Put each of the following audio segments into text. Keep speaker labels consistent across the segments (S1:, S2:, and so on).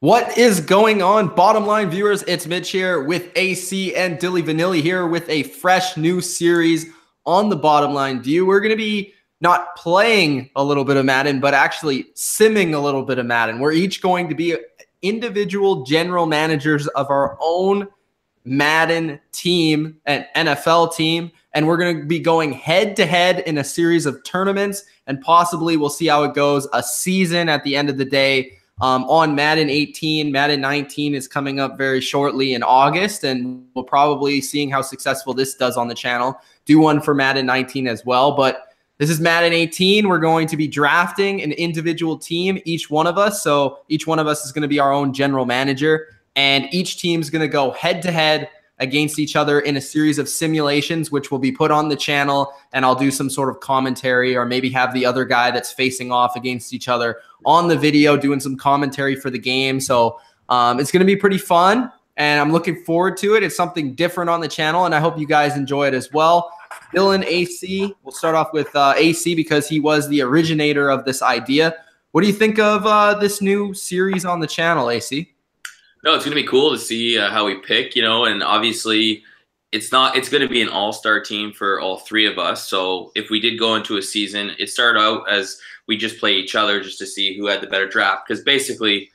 S1: What is going on, bottom line viewers? It's Mitch here with AC and Dilly Vanilli here with a fresh new series on the Bottom Line View. We're going to be not playing a little bit of Madden, but actually simming a little bit of Madden. We're each going to be individual general managers of our own Madden team and NFL team, and we're going to be going head-to-head in a series of tournaments, and possibly we'll see how it goes, a season at the end of the day. On Madden 18, Madden 19 is coming up very shortly in August, and we'll probably, seeing how successful this does on the channel, do one for Madden 19 as well. But this is Madden 18. We're going to be drafting an individual team, each one of us. So each one of us is going to be our own general manager, and each team is going to go head-to-head against each other in a series of simulations, which will be put on the channel, and I'll do some sort of commentary or maybe have the other guy that's facing off against each other on the video doing some commentary for the game. So it's going to be pretty fun, and I'm looking forward to it. It's something different on the channel, and I hope you guys enjoy it as well. Dylan, AC, we'll start off with AC because he was the originator of this idea. What do you think of this new series on the channel, AC?
S2: No, it's going to be cool to see how we pick, and obviously it's going to be an all-star team for all three of us. So if we did go into a season, it started out as we just play each other just to see who had the better draft. Because basically,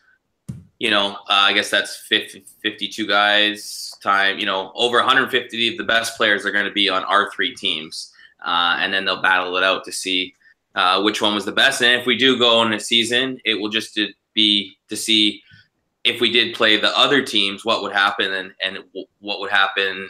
S2: I guess that's 52 guys time, over 150 of the best players are going to be on our three teams. And then they'll battle it out to see which one was the best. And if we do go in a season, it will just be to see if we did play the other teams, what would happen and what would happen,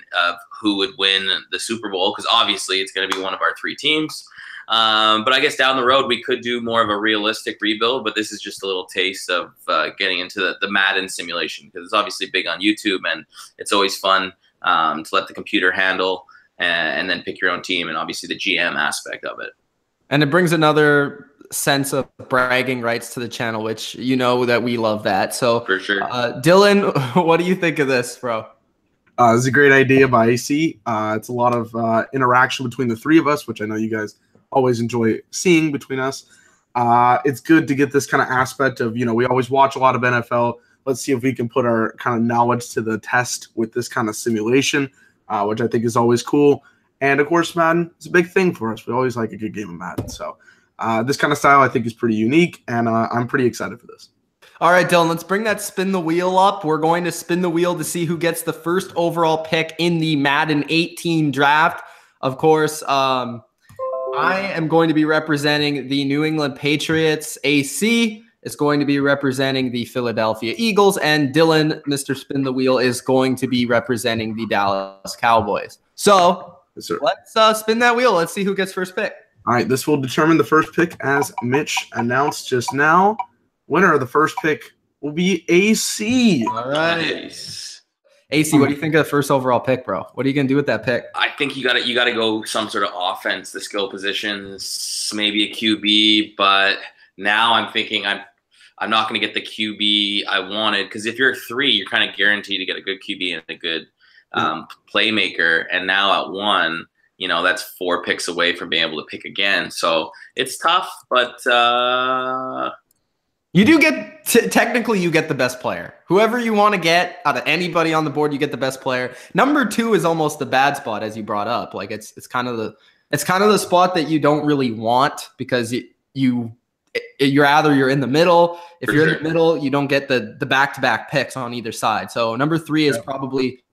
S2: who would win the Super Bowl, because obviously it's going to be one of our three teams. But I guess down the road we could do more of a realistic rebuild, but this is just a little taste of getting into the Madden simulation, because it's obviously big on YouTube, and it's always fun to let the computer handle and then pick your own team, and obviously the GM aspect of it.
S1: And it brings another sense of bragging rights to the channel, which that we love that. So
S2: for sure.
S1: Dylan, what do you think of this, bro?
S3: It's a great idea by AC. It's a lot of interaction between the three of us, which I know you guys always enjoy seeing between us. It's good to get this kind of aspect of, we always watch a lot of NFL. Let's see if we can put our kind of knowledge to the test with this kind of simulation, which I think is always cool. And of course, Madden is a big thing for us. We always like a good game of Madden. So this kind of style I think is pretty unique, and I'm pretty excited for this.
S1: All right, Dylan, let's bring that spin the wheel up. We're going to spin the wheel to see who gets the first overall pick in the Madden 18 draft. Of course, I am going to be representing the New England Patriots. AC is going to be representing the Philadelphia Eagles, and Dylan, Mr. Spin the Wheel, is going to be representing the Dallas Cowboys. So
S3: yes, sir.
S1: Let's spin that wheel. Let's see who gets first pick.
S3: All right, this will determine the first pick, as Mitch announced just now. Winner of the first pick will be AC.
S1: All right. Nice. AC, what do you think of the first overall pick, bro? What are you gonna do with that pick?
S2: I think you gotta go some sort of offense, the skill positions, maybe a QB. But now I'm thinking I'm not gonna get the QB I wanted, because if you're 3, you're kind of guaranteed to get a good QB and a good playmaker. And now at 1. That's 4 picks away from being able to pick again. So it's tough, but
S1: you do get technically you get the best player. Whoever you want to get out of anybody on the board, you get the best player. Number 2 is almost the bad spot, as you brought up. Like it's kind of the spot that you don't really want, because you're in the middle. If you're in the middle, you don't get the back-to-back picks on either side. So number 3 is probably,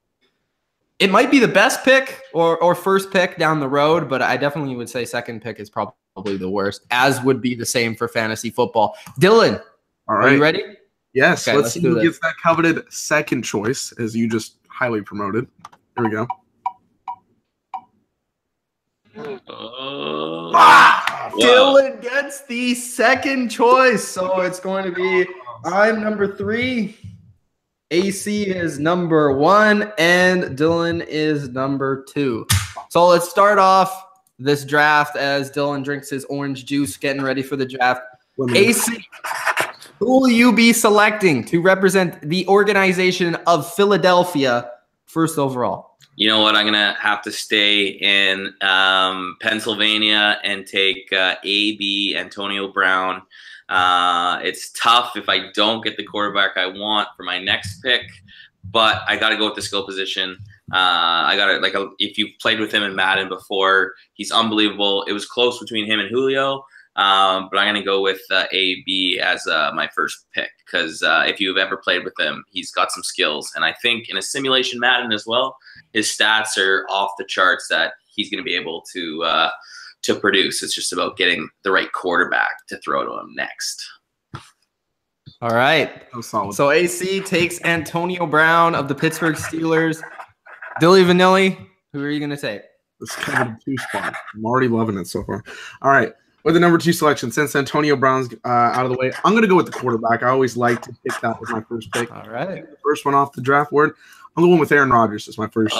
S1: it might be the best pick or first pick down the road, but I definitely would say second pick is probably the worst, as would be the same for fantasy football. Dylan,
S3: all right,
S1: are you ready?
S3: Yes. Okay, let's see who gets that coveted second choice, as you just highly promoted. Here we go.
S1: Dylan gets the second choice, so it's going to be I'm number 3. AC is number 1, and Dylan is number 2. So let's start off this draft as Dylan drinks his orange juice, getting ready for the draft. AC, who will you be selecting to represent the organization of Philadelphia first overall?
S2: You know what? I'm going to have to stay in Pennsylvania and take AB, Antonio Brown. It's tough if I don't get the quarterback I want for my next pick, but I got to go with the skill position. I got it. If you've played with him in Madden before, he's unbelievable. It was close between him and Julio, but I'm going to go with AB as my first pick because if you've ever played with him, he's got some skills. And I think in a simulation Madden as well, his stats are off the charts that he's going to be able to produce. It's just about getting the right quarterback to throw to him next.
S1: All right.
S3: Solid.
S1: So AC takes Antonio Brown of the Pittsburgh Steelers. Dilly Vanilli, who are you going to take?
S3: This covered 2 spot. I'm already loving it so far. All right. With the number 2 selection, since Antonio Brown's out of the way, I'm going to go with the quarterback. I always like to pick that with my first pick.
S1: All right.
S3: The first one off the draft board. I'm going with Aaron Rodgers as my first.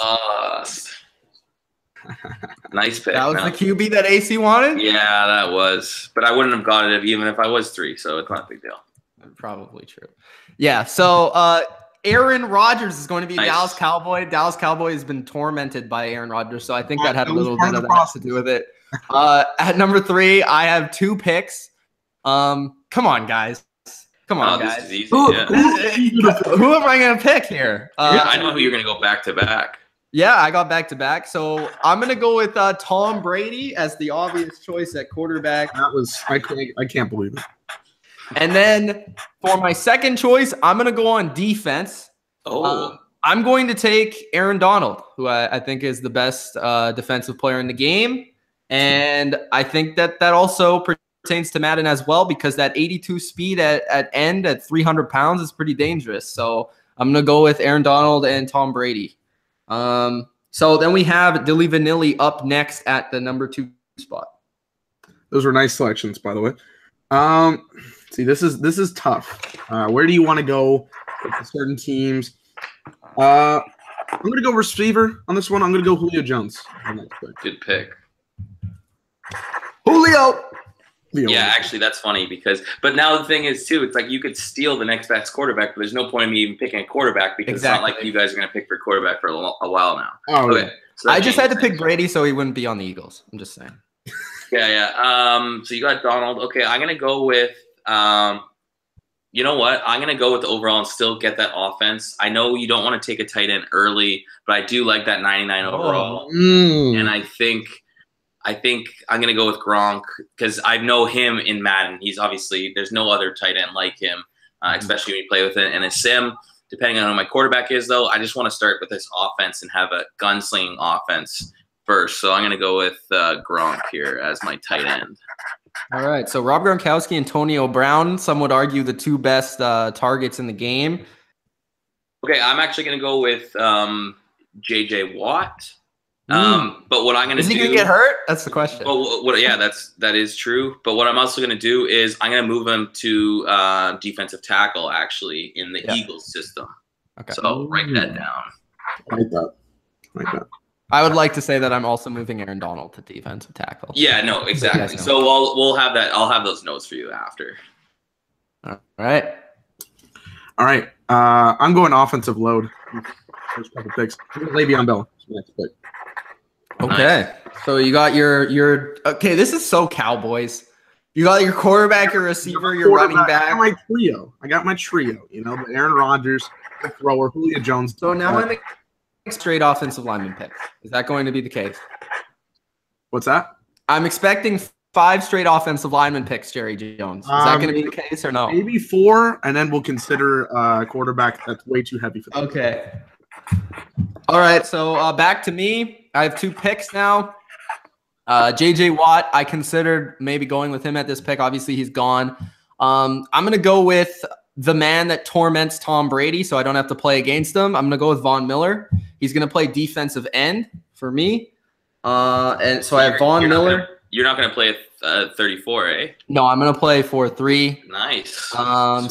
S2: Nice pick.
S1: That was the QB that AC wanted?
S2: Yeah, that was. But I wouldn't have got it even if I was 3, so it's not a big deal.
S1: Probably true. Yeah, so Aaron Rodgers is going to be
S2: Nice.
S1: Dallas Cowboy. Dallas Cowboy has been tormented by Aaron Rodgers, so I think that had a little bit of that to do with it. At number 3, I have 2 picks. Come on, guys. Come on, guys.
S2: This is easy,
S1: Who
S2: yeah.
S1: am I going to pick here?
S2: Yeah, I know who you're going to go back to back.
S1: Yeah, I got back-to-back. So I'm going to go with Tom Brady as the obvious choice at quarterback.
S3: That was I can't believe it.
S1: And then for my second choice, I'm going to go on defense. I'm going to take Aaron Donald, who I think is the best defensive player in the game. And I think that also pertains to Madden as well because that 82 speed at end at 300 pounds is pretty dangerous. So I'm going to go with Aaron Donald and Tom Brady. So then we have Dilly Vanilli up next at the number 2 spot.
S3: Those were nice selections, by the way. See, this is tough. Where do you want to go with certain teams? I'm going to go receiver on this one. I'm going to go Julio Jones.
S2: Good pick.
S1: Julio.
S2: Yeah, actually, that's funny but now the thing is, too, it's like you could steal the next best quarterback, but there's no point in me even picking a quarterback because It's not like you guys are going to pick for quarterback for a while now.
S3: Oh, okay.
S2: So
S1: I just had to pick Brady so he wouldn't be on the Eagles. I'm just saying.
S2: Yeah. So you got Donald. Okay, I'm going to go with you know what? I'm going to go with the overall and still get that offense. I know you don't want to take a tight end early, but I do like that 99 overall. And I think I'm going to go with Gronk because I know him in Madden. He's obviously – there's no other tight end like him, especially when you play with it in a sim. Depending on who my quarterback is, though, I just want to start with this offense and have a gunslinging offense first. So I'm going to go with Gronk here as my tight end.
S1: All right. So Rob Gronkowski, Antonio Brown, some would argue the 2 best targets in the game.
S2: Okay, I'm actually going to go with J.J. Watt. But what I'm going to do –
S1: Is he going to get hurt? That's the question.
S2: Well, yeah, that is true. But what I'm also going to do is I'm going to move him to defensive tackle, actually, in the Eagles system. Okay. So write that down.
S3: Like that.
S1: I would like to say that I'm also moving Aaron Donald to defensive tackle.
S2: Yeah, no, exactly. So we'll have that. I'll have those notes for you after.
S1: All right.
S3: I'm going offensive load. First couple picks. Le'Veon Bell. Next pick.
S1: Okay. Nice. So you got your okay, this is so Cowboys. You got your quarterback, your receiver, your running back.
S3: I got my trio. You know, the Aaron Rodgers, the thrower, Julio Jones.
S1: So now I'm straight offensive lineman picks. Is that going to be the case?
S3: What's that?
S1: I'm expecting 5 straight offensive lineman picks, Jerry Jones. Is that going to be the case or no?
S3: Maybe 4, and then we'll consider a quarterback that's way too heavy for them.
S1: Okay. All right, so back to me. I have 2 picks now. J.J. Watt, I considered maybe going with him at this pick. Obviously, he's gone. I'm going to go with the man that torments Tom Brady, so I don't have to play against him. I'm going to go with Von Miller. He's going to play defensive end for me. And so I have Von Miller.
S2: You're not going to play 34, eh?
S1: No, I'm going to play 4-3.
S2: Nice.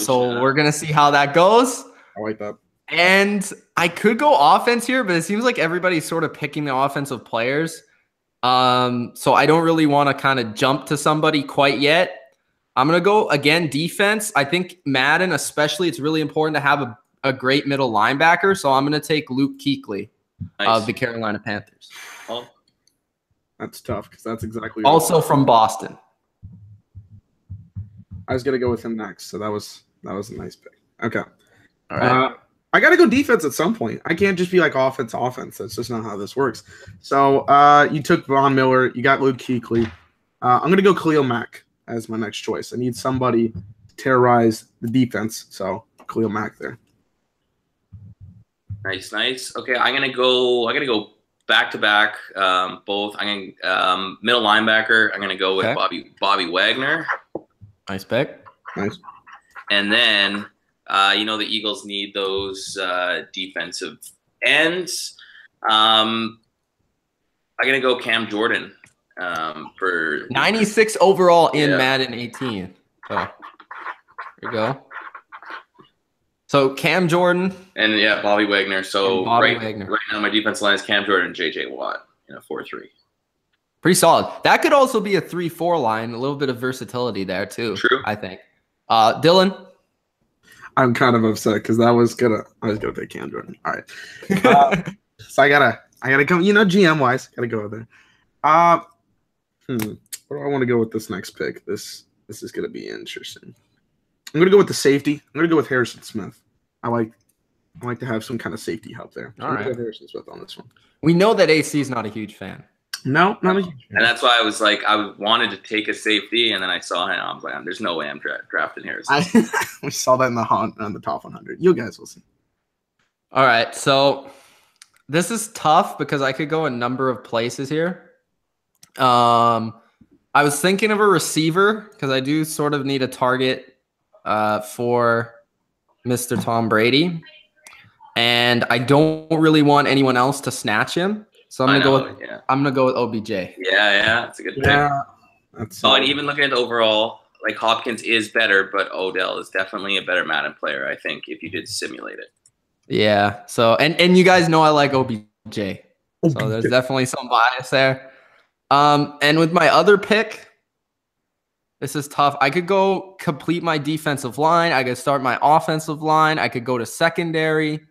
S1: So we're going to see how that goes.
S3: I like that.
S1: And I could go offense here, but it seems like everybody's sort of picking the offensive players. So I don't really want to kind of jump to somebody quite yet. I'm going to go, again, defense. I think Madden, especially, it's really important to have a great middle linebacker. So I'm going to take Luke Kuechly of the Carolina Panthers.
S2: Oh.
S3: That's tough because that's exactly
S1: also from Boston.
S3: I was gonna go with him next, so that was a nice pick. Okay.
S1: All right.
S3: I got to go defense at some point. I can't just be like offense. That's just not how this works. So you took Von Miller. You got Luke Kuechly. I'm going to go Khalil Mack as my next choice. I need somebody to terrorize the defense. So Khalil Mack there.
S2: Nice. Okay, I'm gonna go back to back. Both. I'm gonna middle linebacker. I'm gonna go with Bobby Wagner.
S1: Nice pick.
S3: Nice.
S2: And then the Eagles need those defensive ends. I'm gonna go Cam Jordan for
S1: 96 overall in Madden 18. So there you go. So Cam Jordan
S2: and Bobby Wagner. So
S1: Wagner.
S2: Right now my defense line is Cam Jordan and JJ Watt. 4-3.
S1: Pretty solid. That could also be a 3-4 line. A little bit of versatility there too.
S2: True.
S1: I think. Dylan.
S3: I'm kind of upset because I was gonna pick Cam Jordan. All right. So I gotta come. GM wise, gotta go there. Where do I want to go with this next pick? This is gonna be interesting. I'm gonna go with the safety. I'm gonna go with Harrison Smith. I like to have some kind of safety help there. So I'm gonna go Harrison Smith on this one.
S1: We know that AC is not a huge fan.
S3: No, not a huge fan.
S2: And that's why I was like, I wanted to take a safety, and then I saw him. I'm like, there's no way I'm drafting Harrison.
S3: We saw that in the top 100. You guys will see.
S1: All right, so this is tough because I could go a number of places here. I was thinking of a receiver because I do sort of need a target for Mr. Tom Brady, and I don't really want anyone else to snatch him. So I'm gonna go with OBJ.
S2: Yeah, that's a good pick. And even looking at the overall, like Hopkins is better, but Odell is definitely a better Madden player, I think, if you did simulate it.
S1: Yeah. So and you guys know I like OBJ. So there's definitely some bias there. And with my other pick, this is tough. I could go complete my defensive line. I could start my offensive line. I could go to secondary.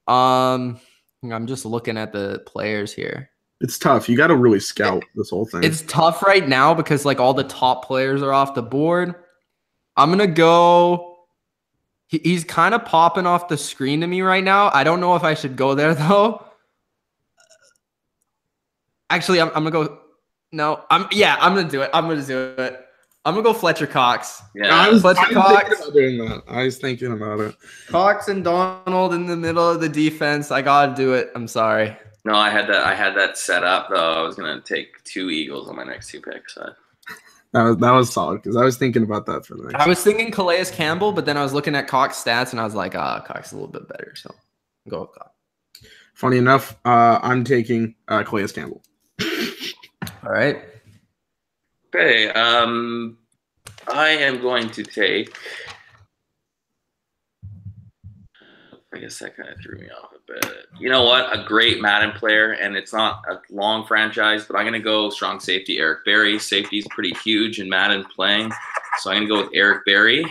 S1: I'm just looking at the players here.
S3: It's tough. You got to really scout this whole thing.
S1: It's tough right now because like all the top players are off the board. I'm going to go. He's kind of popping off the screen to me right now. I don't know if I should go there though. Actually, I'm going to go. No, I'm going to do it. I'm going to go Fletcher Cox.
S3: Yeah, I was thinking about doing that. I was thinking about it.
S1: Cox and Donald in the middle of the defense. I got to do it. I'm sorry.
S2: No, I had that set up though. I was gonna take 2 Eagles on my next 2 picks. So.
S3: That was solid because I was thinking about that for the next.
S1: I was thinking Calais Campbell, but then I was looking at Cox stats and I was like, Cox is a little bit better, so I'll go with Cox.
S3: Funny enough, I'm taking Calais Campbell.
S1: All right.
S2: Okay. I am going to take. I guess that kind of threw me off a bit. You know what? A great Madden player, and it's not a long franchise, but I'm going to go strong safety, Eric Berry. Safety is pretty huge in Madden playing, so I'm going to go with Eric Berry.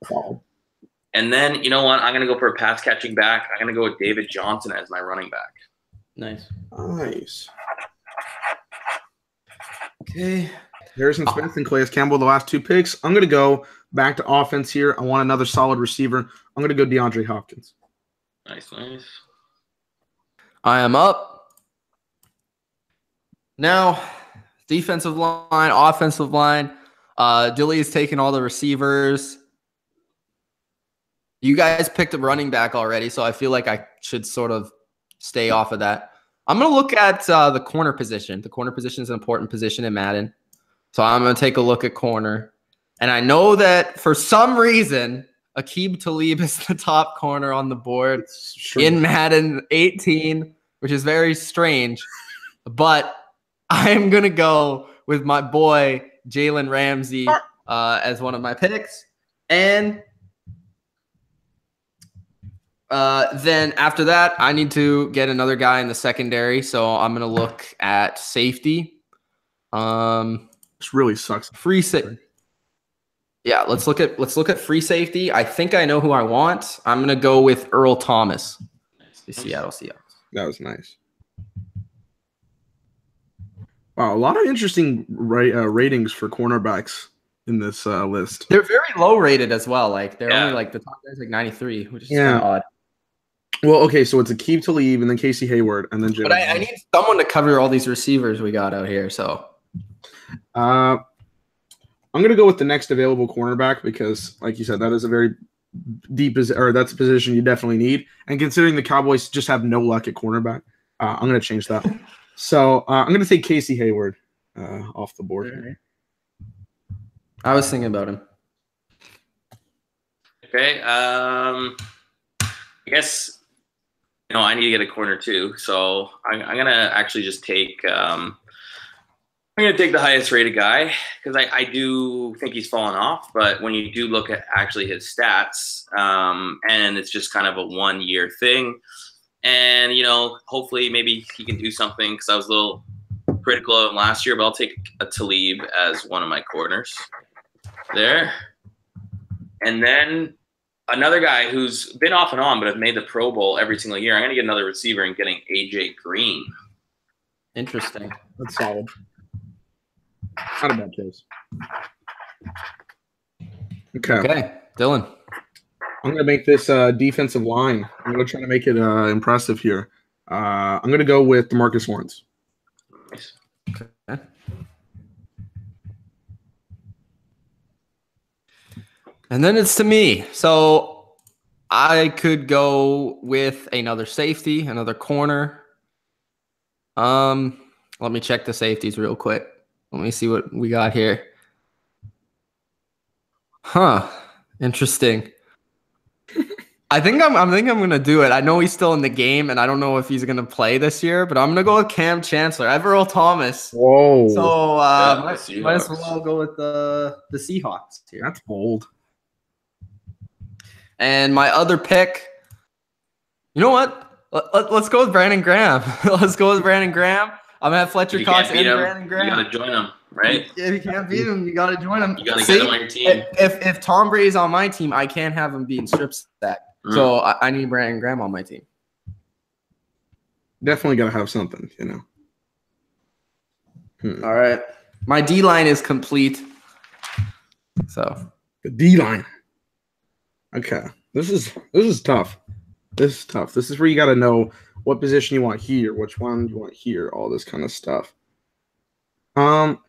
S3: Wow.
S2: And then, you know what? I'm going to go for a pass-catching back. I'm going to go with David Johnson as my running back.
S1: Nice.
S3: Okay. Harrison Smith and Calais Campbell, the last 2 picks. I'm going to go back to offense here. I want another solid receiver. I'm going to go DeAndre Hopkins.
S2: Nice.
S1: I am up. Now, defensive line, offensive line. Dilly is taking all the receivers. You guys picked a running back already, so I feel like I should sort of stay off of that. I'm going to look at the corner position. The corner position is an important position in Madden. So I'm going to take a look at corner. And I know that for some reason, Aqib Talib is the top corner on the board in Madden 18, which is very strange. But I'm going to go with my boy, Jalen Ramsey, as one of my picks. And then after that, I need to get another guy in the secondary. So I'm going to look at safety.
S3: This really sucks.
S1: Free safety. Yeah, let's look at free safety. I think I know who I want. I'm gonna go with Earl Thomas, the Seattle Seahawks.
S3: That was nice. Wow, a lot of interesting ratings for cornerbacks in this list.
S1: They're very low rated as well. Like they're
S2: Yeah.
S1: only like the top guy's like 93, which is
S3: Yeah.
S1: kind of odd.
S3: Well, okay, so it's Aqib Talib and then Casey Hayward and then
S1: But I need someone to cover all these receivers we got out here. So
S3: I'm going to go with the next available cornerback because, like you said, that is a very that's a position you definitely need. And considering the Cowboys just have no luck at cornerback, I'm going to change that. So I'm going to take Casey Hayward off the board here.
S1: I was thinking about him.
S2: Okay. I guess I need to get a corner too. So I'm gonna actually just take I'm gonna take the highest rated guy because I do think he's fallen off. But when you do look at actually his stats, and it's just kind of a 1 year thing, and hopefully maybe he can do something because I was a little critical of him last year. But I'll take a Talib as one of my corners there, and then another guy who's been off and on but have made the Pro Bowl every single year. I'm going to get another receiver and getting AJ Green.
S1: Interesting.
S3: That's solid. Not a bad choice. Okay,
S1: Dylan.
S3: I'm going to make this defensive line. I'm going to try to make it impressive here. I'm going to go with DeMarcus Lawrence.
S2: Nice.
S1: Okay. And then it's to me. So I could go with another safety, another corner. Let me check the safeties real quick. Let me see what we got here. Interesting. I think I'm gonna do it. I know he's still in the game, and I don't know if he's gonna play this year, but I'm gonna go with Cam Chancellor, Earl Thomas.
S3: Whoa!
S1: So might as
S2: Seahawks.
S1: well go with the Seahawks here.
S3: That's bold.
S1: And my other pick, you know what? Let's go with Brandon Graham. Let's go with Brandon Graham. I'm gonna have Fletcher
S2: If you
S1: Cox
S2: can't
S1: and
S2: beat him,
S1: Brandon Graham.
S2: you gotta join him, right?
S1: If you can't beat him, you gotta join him.
S2: You gotta get him on your team.
S1: If Tom Brady's on my team, I can't have him being strip sacked. So I need Brandon Graham on my team.
S3: Definitely got to have something,
S1: All right. My D line is complete. So
S3: The D line. Okay. This is tough. This is tough. This is where you got to know what position you want here, which one you want here, all this kind of stuff. Not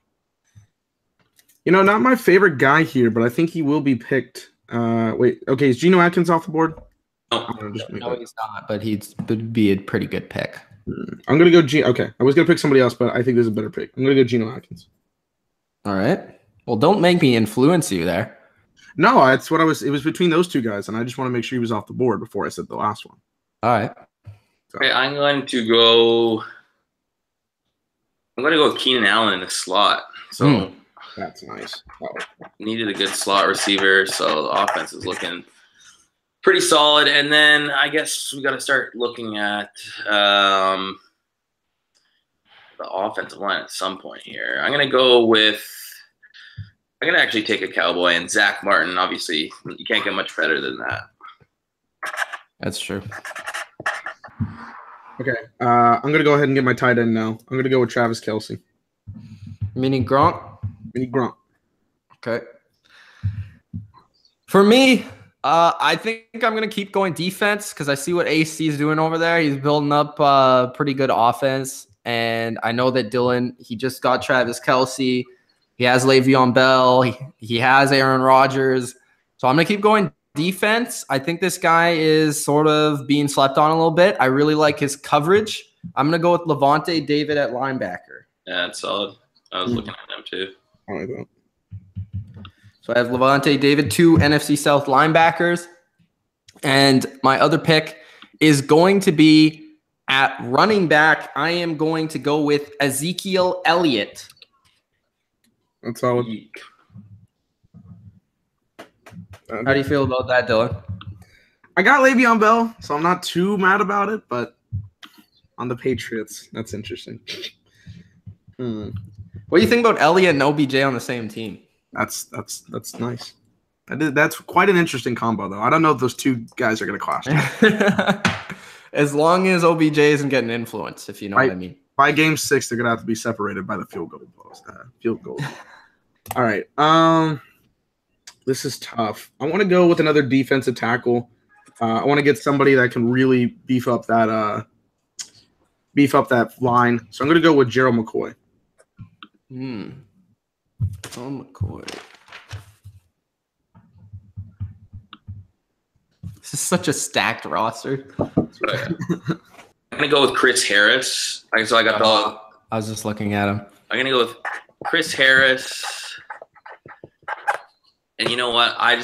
S3: my favorite guy here, but I think he will be picked. Wait, okay, is Geno Atkins off the board?
S2: No.
S1: no, he's not, but would be a pretty good pick.
S3: I'm gonna go okay. I was gonna pick somebody else, but I think this is a better pick. I'm gonna go Geno Atkins.
S1: All right. Well, don't make me influence you there.
S3: No, that's what I was. It was between those two guys, and I just want to make sure he was off the board before I said the last one.
S1: All right.
S2: Okay, I'm going to go with Keenan Allen in the slot. So
S3: That's nice.
S2: needed a good slot receiver, so the offense is looking pretty solid. And then I guess we got to start looking at the offensive line at some point here. I'm going to actually take a Cowboy and Zach Martin. Obviously, you can't get much better than that.
S1: That's true.
S3: Okay, I'm gonna go ahead and get my tight end now. I'm gonna go with Travis Kelce.
S1: Meaning Gronk?
S3: Mini Gronk.
S1: Okay. For me, I think I'm going to keep going defense because I see what AC is doing over there. He's building up a pretty good offense. And I know that Dylan, he just got Travis Kelce. He has Le'Veon Bell. He has Aaron Rodgers. So I'm going to keep going defense. I think this guy is sort of being slept on a little bit. I really like his coverage. I'm going to go with Levante David at linebacker.
S2: Yeah, that's solid. I was looking at him too.
S3: I like that.
S1: So I have Levante David, 2 NFC South linebackers. And my other pick is going to be at running back. I am going to go with Ezekiel Elliott.
S3: That's solid.
S1: How do you feel about that, Dylan?
S3: I got Le'Veon Bell, so I'm not too mad about it, but on the Patriots, that's interesting.
S1: What do you think about Elliott and OBJ on the same team?
S3: That's nice. That's quite an interesting combo, though. I don't know if those two guys are going to clash.
S1: As long as OBJ isn't getting influence, if you know what I mean.
S3: By game 6, they're going to have to be separated by the field goal post. All right. This is tough. I want to go with another defensive tackle. I want to get somebody that can really beef up that line. So I'm going to go with Gerald McCoy.
S1: McCoy. This is such a stacked roster.
S2: I'm gonna go with Chris Harris. I
S1: was just looking at him.
S2: I'm gonna go with Chris Harris. And you know what? I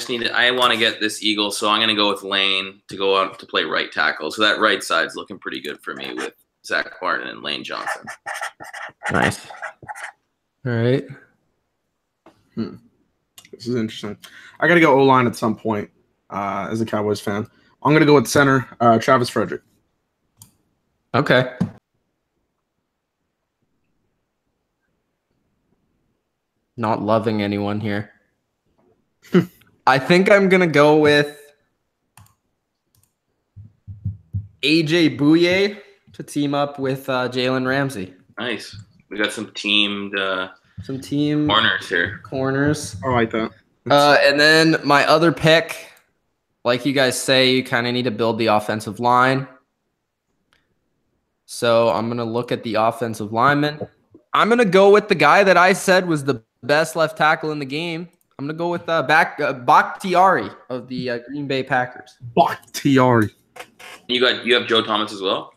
S2: want to get this Eagle, so I'm gonna go with Lane to go out to play right tackle. So that right side's looking pretty good for me with Zach Martin and Lane Johnson.
S1: Nice. All right.
S3: This is interesting. I got to go O-line at some point as a Cowboys fan. I'm going to go with center, Travis Frederick.
S1: Okay. Not loving anyone here. I think I'm going to go with AJ Bouye to team up with Jalen Ramsey.
S2: Nice. We got some team
S1: corners here.
S3: I like that.
S1: And then my other pick, like you guys say, you kind of need to build the offensive line. So I'm going to look at the offensive lineman. I'm going to go with the guy that I said was the best left tackle in the game. I'm going to go with Bakhtiari of the Green Bay Packers.
S3: Bakhtiari.
S2: You have Joe Thomas as well?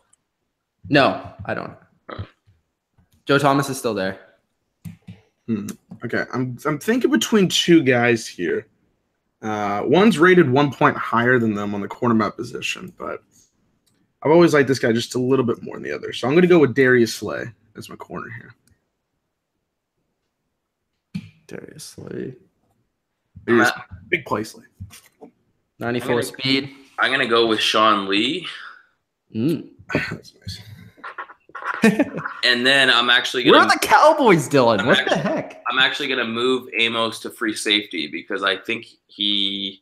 S1: No, I don't.
S2: Oh.
S1: Joe Thomas is still there.
S3: Okay, I'm thinking between two guys here. One's rated 1 point higher than them on the cornerback position, but I've always liked this guy just a little bit more than the other. So I'm going to go with Darius Slay as my corner here.
S1: Darius Slay.
S3: Big play Slay.
S1: 94 speed.
S2: I'm going to go with Sean Lee.
S3: That's nice.
S2: And then I'm actually going to...
S1: Where are the Cowboys, Dylan? What the heck?
S2: I'm actually going to move Amos to free safety because I think he's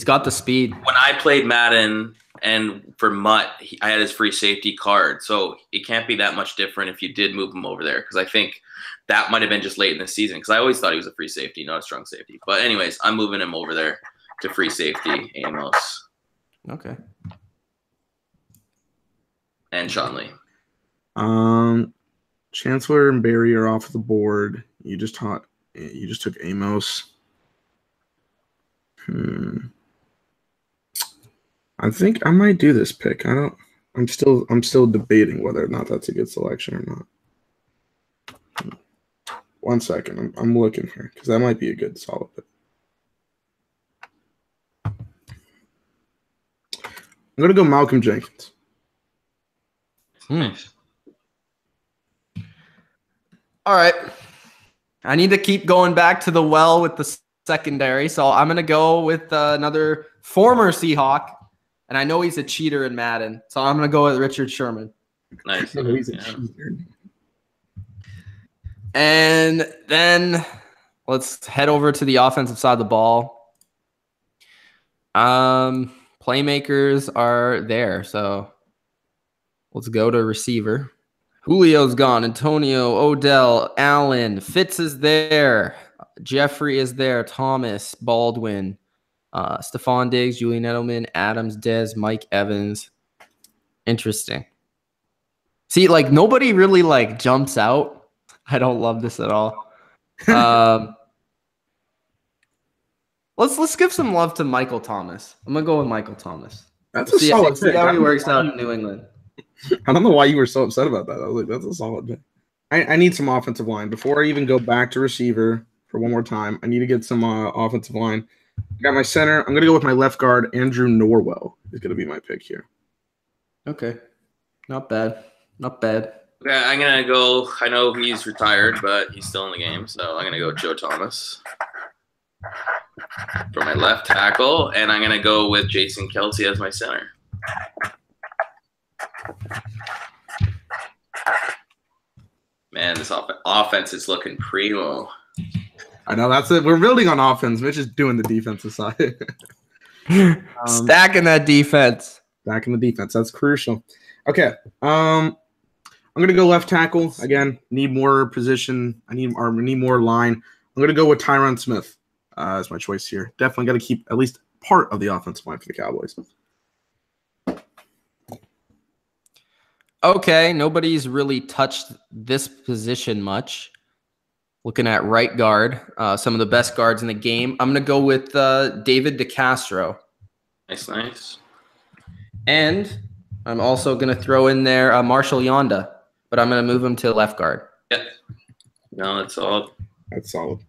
S1: got the speed.
S2: When I played Madden and for Mutt, I had his free safety card. So it can't be that much different if you did move him over there because I think that might have been just late in the season because I always thought he was a free safety, not a strong safety. But anyways, I'm moving him over there to free safety, Amos.
S1: Okay.
S2: And Sean Lee.
S3: Chancellor and Barry are off the board. You just took Amos. I think I might do this pick. I'm still debating whether or not that's a good selection or not. 1 second. I'm looking here because that might be a good solid pick. I'm gonna go Malcolm Jenkins.
S2: Nice.
S1: All right. I need to keep going back to the well with the secondary, so I'm going to go with another former Seahawk, and I know he's a cheater in Madden, so I'm going to go with Richard Sherman.
S2: Nice.
S3: He's a cheater.
S1: And then let's head over to the offensive side of the ball. Playmakers are there, so let's go to receiver. Julio's gone. Antonio, Odell, Allen, Fitz is there. Jeffrey is there. Thomas, Baldwin, Stephon Diggs, Julian Edelman, Adams, Dez, Mike Evans. Interesting. See, like nobody really like jumps out. I don't love this at all. Let's give some love to Michael Thomas. I'm gonna go with Michael Thomas.
S3: That's a solid pick.
S1: See how he works out in New England.
S3: I don't know why you were so upset about that. I was like, that's a solid pick. I need some offensive line. Before I even go back to receiver for one more time, I need to get some offensive line. I got my center. I'm going to go with my left guard. Andrew Norwell is going to be my pick here.
S1: Okay. Not bad. Not bad.
S2: Okay, I'm going to go. I know he's retired, but he's still in the game, so I'm going to go Joe Thomas for my left tackle, and I'm going to go with Jason Kelce as my center. Man, this offense is looking primo.
S3: I know that's it. We're building on offense. Mitch is doing the defensive side.
S1: Stacking that defense.
S3: Stacking the defense. That's crucial. Okay. I'm gonna go left tackle again. Need more position. I need more line. I'm gonna go with Tyron Smith as my choice here. Definitely got to keep at least part of the offensive line for the Cowboys.
S1: Okay, nobody's really touched this position much. Looking at right guard, some of the best guards in the game. I'm going to go with David DeCastro.
S2: Nice.
S1: And I'm also going to throw in there Marshall Yonda, but I'm going to move him to left guard.
S2: Yep. No, that's solid.
S3: That's solid.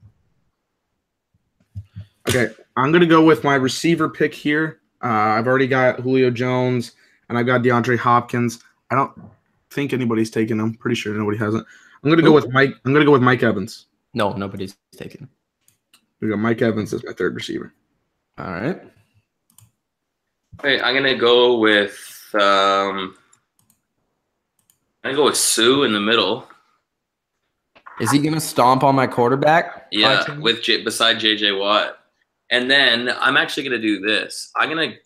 S3: Okay, I'm going to go with my receiver pick here. I've already got Julio Jones, and I've got DeAndre Hopkins. I don't think anybody's taken him. Pretty sure nobody hasn't. I'm going to go with Mike. I'm going to go with Mike Evans.
S1: No, nobody's taken him.
S3: We got Mike Evans as my third receiver.
S1: All right.
S2: Hey, I'm gonna go with Sue in the middle.
S1: Is he gonna stomp on my quarterback?
S2: Yeah, beside JJ Watt. And then I'm actually gonna do this. I'm gonna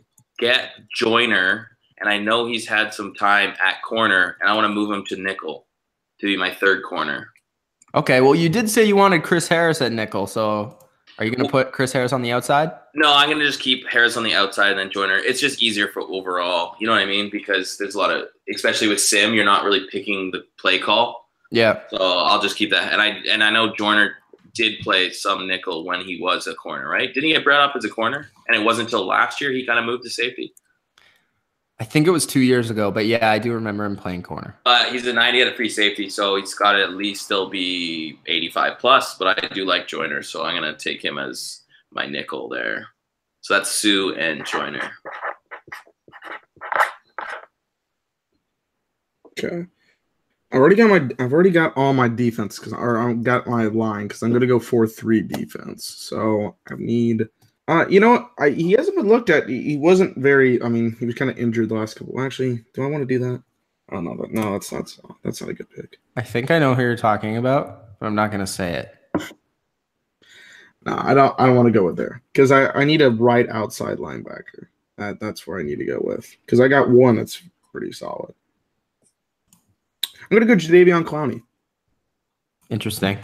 S2: get Joyner, and I know he's had some time at corner, and I want to move him to nickel to be my third corner.
S1: Okay, well, you did say you wanted Chris Harris at nickel, so are you going to put Chris Harris on the outside?
S2: No, I'm going to just keep Harris on the outside and then Joyner. It's just easier for overall, you know what I mean? Because there's a lot of, especially with Sim, you're not really picking the play call.
S1: Yeah.
S2: So I'll just keep that. And I know Joyner did play some nickel when he was a corner, right? Didn't he get brought up as a corner? And it wasn't until last year he kind of moved to safety.
S1: I think it was 2 years ago, but yeah, I do remember him playing corner.
S2: He's a 90 at a free safety, so he's got to at least still be 85 plus. But I do like Joyner, so I'm going to take him as my nickel there. So that's Sue and Joyner.
S3: Okay. I've already got all my defense I've got my line because I'm going to go 4-3 defense. So I need. You know what? He hasn't been looked at. He wasn't very. I mean, he was kind of injured the last couple. Actually, do I want to do that? I don't know. But no, that's not a good pick.
S1: I think I know who you're talking about, but I'm not going to say it.
S3: No, I don't want to go with there because I need a right outside linebacker. That's where I need to go with because I got one that's pretty solid. I'm gonna go Jadeveon Clowney.
S1: Interesting.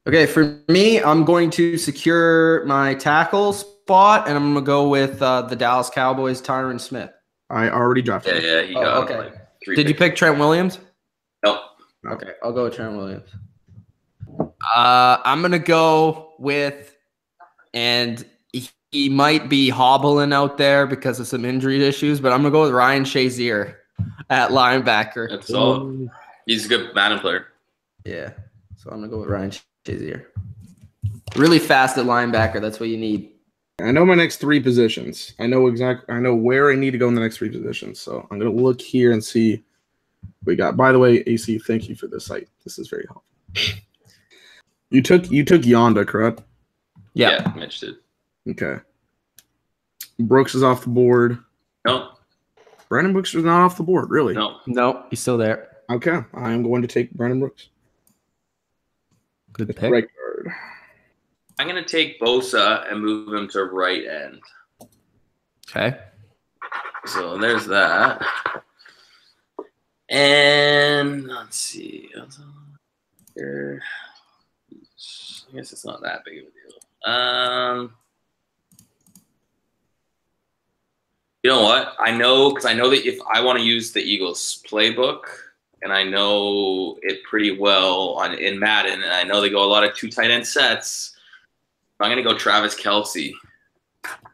S1: Okay, for me, I'm going to secure my tackle spot, and I'm going to go with the Dallas Cowboys, Tyron Smith.
S3: I already drafted him.
S2: Yeah, he got
S1: okay.
S2: like 3
S1: Did you pick Trent Williams?
S2: Nope.
S3: No.
S1: Okay, I'll go with Trent Williams. I'm going to go with, and he might be hobbling out there because of some injury issues, but I'm going to go with Ryan Shazier at linebacker.
S2: That's all. He's a good Madden player.
S1: Yeah, so I'm going to go with Ryan Shazier. Really fast at linebacker. That's what you need.
S3: I know my next 3 positions. I know where I need to go in the next 3 positions. So I'm gonna look here and see what we got. By the way, AC, thank you for this site. This is very helpful. You took Yonda, correct?
S2: Yeah, Mitch did.
S3: Okay. Brooks is off the board.
S2: No.
S3: Brandon Brooks is not off the board, really.
S1: No, he's still there.
S3: Okay, I am going to take Brandon Brooks.
S1: Good pick.
S3: Right guard.
S2: I'm going to take Bosa and move him to right end.
S1: Okay.
S2: So there's that. And let's see. Here. I guess it's not that big of a deal. You know what? I know that if I want to use the Eagles playbook, and I know it pretty well in Madden, and I know they go a lot of 2 tight end sets. I'm going to go Travis Kelce.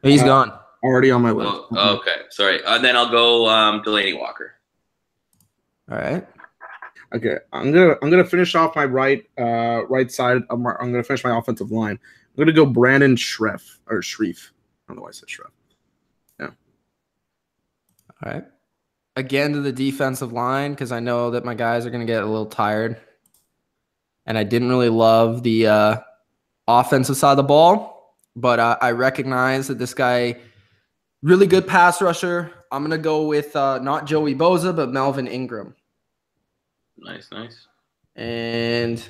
S1: He's gone.
S3: Already on my list.
S2: Oh, okay, sorry. Then I'll go Delaney Walker.
S1: All right.
S3: Okay, I'm gonna finish off my right side. I'm gonna finish my offensive line. I'm gonna go Brandon Shreve. I don't know why I said Shreve. Yeah.
S1: All right. Again to the defensive line because I know that my guys are going to get a little tired. And I didn't really love the offensive side of the ball, but I recognize that this guy, really good pass rusher. I'm going to go with not Joey Bosa, but Melvin Ingram.
S2: Nice.
S1: And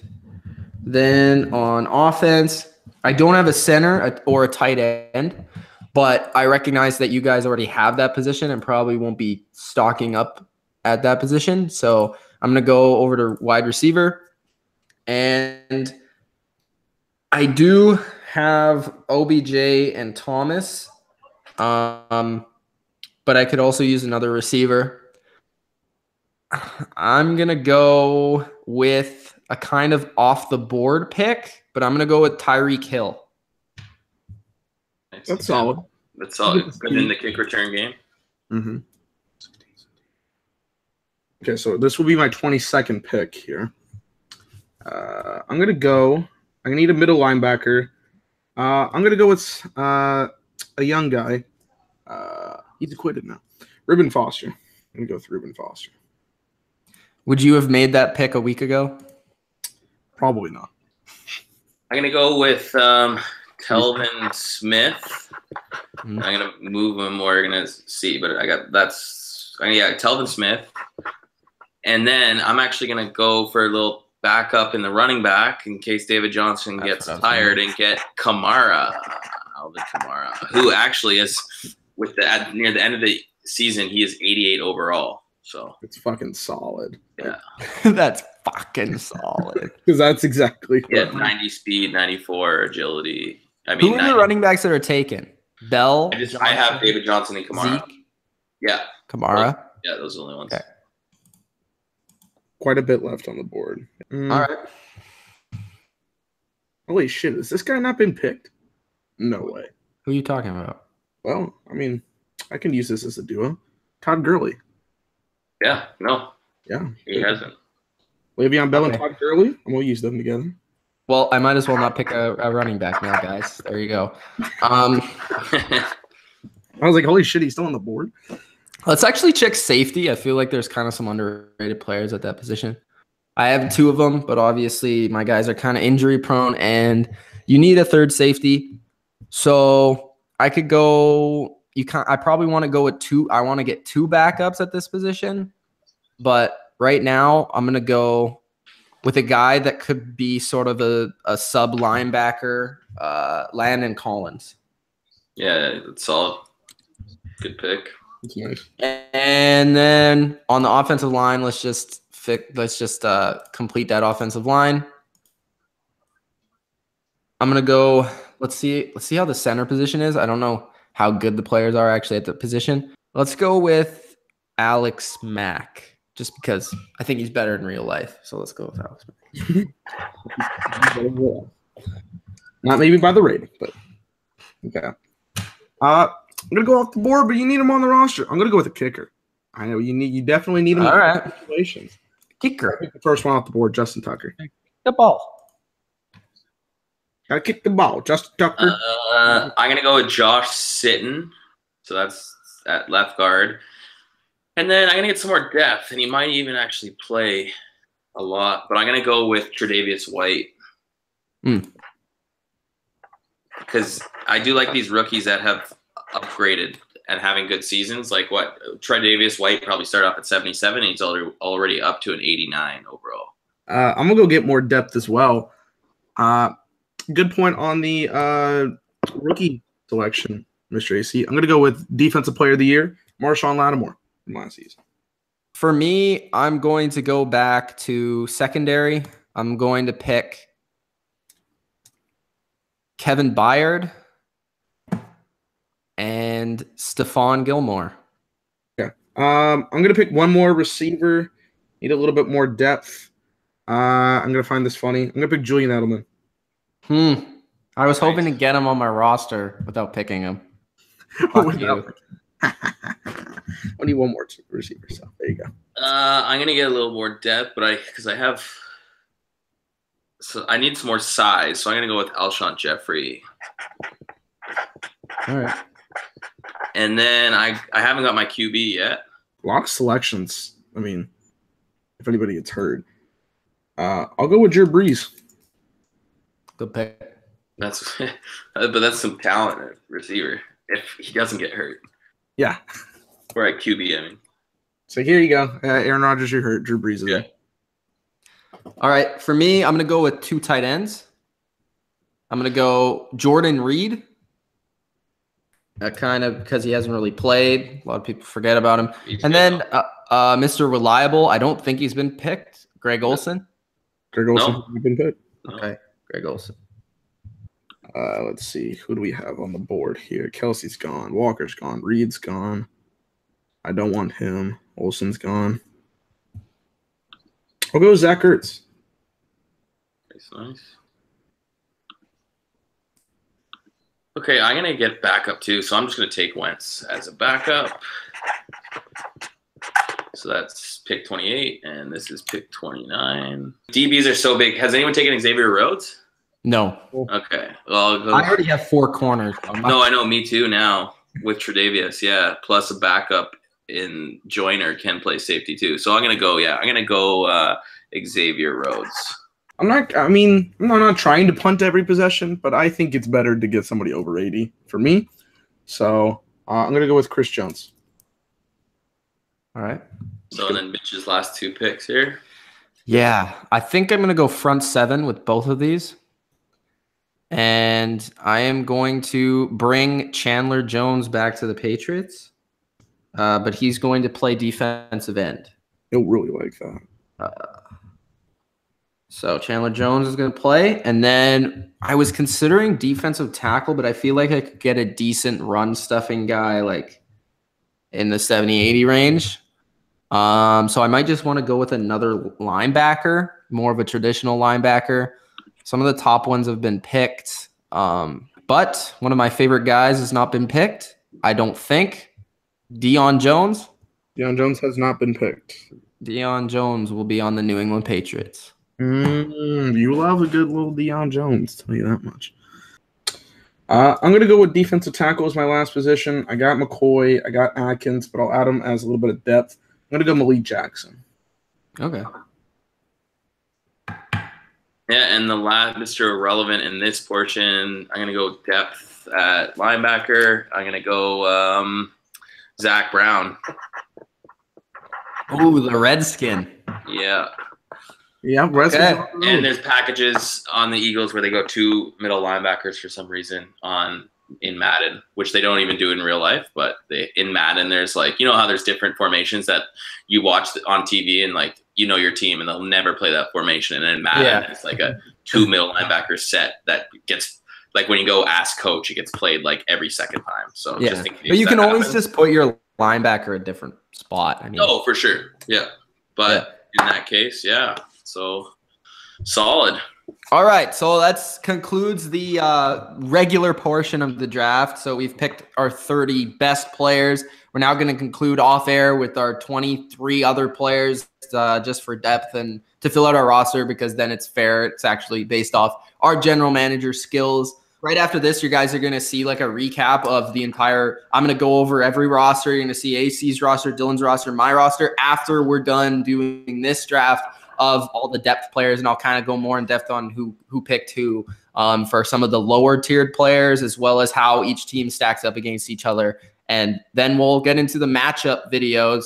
S1: then on offense, I don't have a center or a tight end. But I recognize that you guys already have that position and probably won't be stocking up at that position. So I'm going to go over to wide receiver. And I do have OBJ and Thomas, but I could also use another receiver. I'm going to go with a kind of off-the-board pick, but I'm going to go with Tyreek Hill.
S2: Nice.
S3: That's solid.
S2: That's solid. Good in the kick return game.
S3: Mm-hmm. Okay, so this will be my 22nd pick here. I'm going to need a middle linebacker. I'm going to go with a young guy. He's acquitted now. Reuben Foster. I'm going to go with Reuben Foster.
S1: Would you have made that pick a week ago?
S3: Probably not.
S2: I'm going to go with Telvin Smith. I'm going to move him. We're going to see, but Telvin Smith. And then I'm actually going to go for a little backup in the running back in case David Johnson gets tired and get Kamara, Alvin Kamara, who actually is near the end of the season, he is 88 overall. So
S3: it's fucking solid.
S2: Yeah.
S1: That's fucking solid.
S3: Because that's exactly
S2: 90 speed, 94 agility. I
S1: who
S2: mean,
S1: are the running backs that are taken? Bell?
S2: I have David Johnson and Kamara.
S1: Zeke?
S2: Yeah.
S1: Kamara?
S2: Yeah, those are the only ones.
S1: Okay.
S3: Quite a bit left on the board.
S1: All right.
S3: Holy shit, has this guy not been picked? No way.
S1: Who are you talking about?
S3: Well, I mean, I can use this as a duo. Todd Gurley.
S2: Yeah, no.
S3: Yeah.
S2: He hasn't.
S3: Le'Veon Bell and Todd Gurley. I'm going to use them together.
S1: Well, I might as well not pick a running back now, guys. There you go.
S3: I was like, holy shit, he's still on the board.
S1: Let's actually check safety. I feel like there's kind of some underrated players at that position. I have two of them, but obviously my guys are kind of injury prone, and you need a third safety. So I could go. I probably want to go with two. I want to get two backups at this position, but right now I'm gonna go with a guy that could be sort of a sub linebacker, Landon Collins.
S2: Yeah, that's solid. Good pick.
S3: That's nice.
S1: And then on the offensive line, let's just complete that offensive line. I'm gonna go. Let's see how the center position is. I don't know how good the players are actually at the position. Let's go with Alex Mack, just because I think he's better in real life. So let's go with Alex Mack.
S3: Not maybe by the rating, but okay. I'm gonna go off the board, but you need him on the roster. I'm gonna go with a kicker. I know you definitely need him.
S1: All right,
S3: situations.
S1: Kicker.
S3: The first one off the board, Justin Tucker.
S1: The ball.
S3: Gotta kick the ball, Justin Tucker.
S2: I'm gonna go with Josh Sitton, so that's at left guard, and then I'm gonna get some more depth, and he might even actually play a lot. But I'm gonna go with Tre'Davious White because I do like these rookies that have upgraded and having good seasons. Like what Tre'Davious White probably started off at 77, and he's already up to an 89 overall.
S3: I'm gonna go get more depth as well. Good point on the rookie selection, Mr. AC. I'm gonna go with Defensive Player of the Year, Marshawn Lattimore from last season.
S1: For me, I'm going to go back to secondary. I'm going to pick Kevin Byard and Stephon Gilmore.
S3: Okay. I'm gonna pick one more receiver. Need a little bit more depth. I'm gonna find this funny. I'm gonna pick Julian Edelman.
S1: I was hoping to get him on my roster without picking him. Fuck you.
S3: I need one more receiver, so there you go.
S2: I'm gonna get a little more depth, but I need some more size, so I'm gonna go with Alshon Jeffrey.
S1: All right.
S2: And then I haven't got my QB yet.
S3: A lot of selections. I mean, if anybody gets hurt, I'll go with Drew Brees.
S1: Good pick.
S2: But that's some talent at receiver if he doesn't get hurt.
S3: Yeah.
S2: Or at QB, I mean.
S3: So here you go. Aaron Rodgers, you're hurt. Drew Brees is there.
S1: All right. For me, I'm going to go with two tight ends. I'm going to go Jordan Reed. Kind of because he hasn't really played. A lot of people forget about him. And then Mr. Reliable, I don't think he's been picked. Greg Olsen.
S3: Greg Olsen has been picked.
S1: Okay. Greg Olsen.
S3: Let's see. Who do we have on the board here? Kelsey's gone. Walker's gone. Reed's gone. I don't want him. Olsen's gone. I'll go with Zach Ertz.
S2: Nice. Okay, I'm going to get backup too, so I'm just going to take Wentz as a backup. So that's pick 28, and this is pick 29. DBs are so big. Has anyone taken Xavier Rhodes?
S1: No.
S2: Okay. Well,
S1: I already have 4 corners.
S2: No, I know. Me too now with Tre'Davious. Yeah, plus a backup in Joyner can play safety too. So I'm going to go, I'm going to go Xavier Rhodes.
S3: I'm not trying to punt every possession, but I think it's better to get somebody over 80 for me. So I'm going to go with Chris Jones.
S1: All right.
S2: So and then Mitch's last 2 picks here.
S1: Yeah, I think I'm going to go front 7 with both of these. And I am going to bring Chandler Jones back to the Patriots. But he's going to play defensive end.
S3: You'll really like that.
S1: So Chandler Jones is going to play. And then I was considering defensive tackle, but I feel like I could get a decent run stuffing guy like in the 70-80 range. So I might just want to go with another linebacker, more of a traditional linebacker. Some of the top ones have been picked. But one of my favorite guys has not been picked, I don't think. Deion Jones.
S3: Deion Jones has not been picked.
S1: Deion Jones will be on the New England Patriots.
S3: You love a good little Deion Jones, tell you that much. I'm going to go with defensive tackle as my last position. I got McCoy, I got Atkins, but I'll add him as a little bit of depth. I'm going to go Malik Jackson.
S1: Okay.
S2: Yeah, and the last Mr. Irrelevant in this portion, I'm going to go depth at linebacker. I'm going to go Zach Brown.
S1: Oh, the Redskin.
S2: Yeah.
S3: Yeah,
S1: okay.
S2: And there's packages on the Eagles where they go 2 middle linebackers for some reason in Madden, which they don't even do in real life. But in Madden, there's like, you know how there's different formations that you watch on TV and like, you know your team and they'll never play that formation. And then Madden, it's like a 2 middle linebacker set that gets like when you go ask coach, it gets played like every second time. So just in case
S1: but you can always
S2: happens.
S1: just put your linebacker a different spot. I mean,
S2: oh, for sure. Yeah. But in that case, yeah. So solid.
S1: All right. So that concludes the regular portion of the draft. So we've picked our 30 best players. We're now going to conclude off air with our 23 other players just for depth and to fill out our roster because then it's fair. It's actually based off our general manager skills. Right after this, you guys are going to see like a recap of the entire – I'm going to go over every roster. You're going to see AC's roster, Dylan's roster, my roster after we're done doing this draft of all the depth players, and I'll kind of go more in depth on who picked who for some of the lower tiered players as well as how each team stacks up against each other. And then we'll get into the matchup videos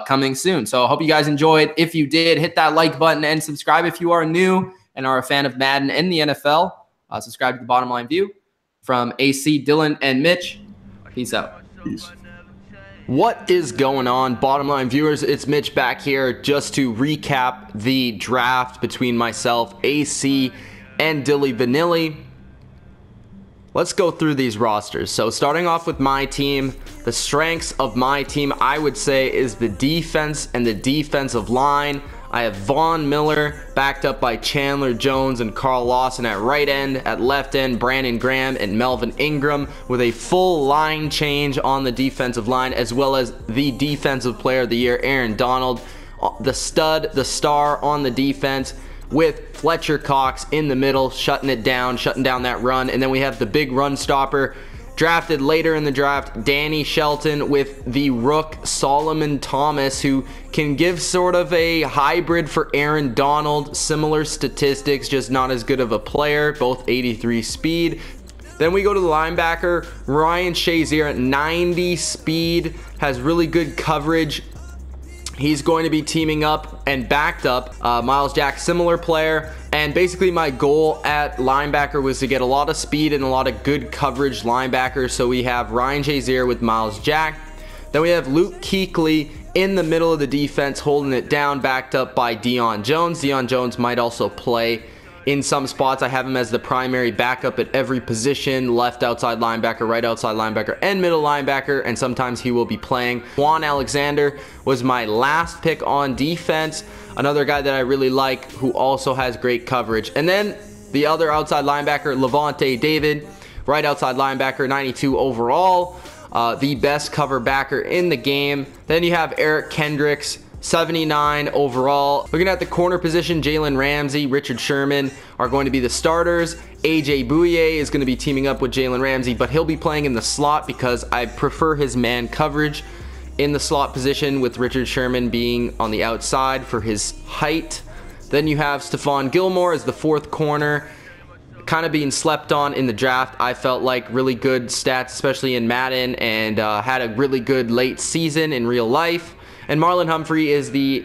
S1: coming soon. So I hope you guys enjoyed. If you did, hit that like button and subscribe if you are new and are a fan of Madden and the NFL. Subscribe to the Bottom Line View. From AC, Dylan, and Mitch, peace out.
S3: Peace.
S1: What is going on, Bottom Line viewers? It's Mitch back here just to recap the draft between myself, AC, and Dilly Vanilli. Let's go through these rosters. So starting off with my team, the strengths of my team, I would say, is the defense and the defensive line. I have Von Miller backed up by Chandler Jones and Carl Lawson at right end. At left end, Brandon Graham and Melvin Ingram with a full line change on the defensive line, as well as the defensive player of the year, Aaron Donald, the stud, the star on the defense, with Fletcher Cox in the middle, shutting down that run. And then we have the big run stopper, drafted later in the draft, Danny Shelton, with the rook Solomon Thomas, who can give sort of a hybrid for Aaron Donald. Similar statistics, just not as good of a player, both 83 speed. Then we go to the linebacker, Ryan Shazier at 90 speed, has really good coverage. He's going to be teaming up and backed up Miles Jack, similar player. And basically my goal at linebacker was to get a lot of speed and a lot of good coverage linebackers. So we have Ryan Shazier with Miles Jack. Then we have Luke Kuechly in the middle of the defense, holding it down, backed up by Deion Jones. Deion Jones might also play In some spots, I have him as the primary backup at every position: left outside linebacker, right outside linebacker, and middle linebacker, and sometimes he will be playing. Juan Alexander was my last pick on defense, another guy that I really like who also has great coverage. And then the other outside linebacker, Levante David, right outside linebacker, 92 overall, the best cover backer in the game. Then you have Eric Kendricks, 79 overall. Looking at the corner position, Jalen Ramsey, Richard Sherman are going to be the starters. AJ Bouye is going to be teaming up with Jalen Ramsey, but he'll be playing in the slot because I prefer his man coverage in the slot position, with Richard Sherman being on the outside for his height. Then you have Stephon Gilmore as the fourth corner, kind of being slept on in the draft. I felt like really good stats, especially in Madden, and had a really good late season in real life. And Marlon Humphrey is the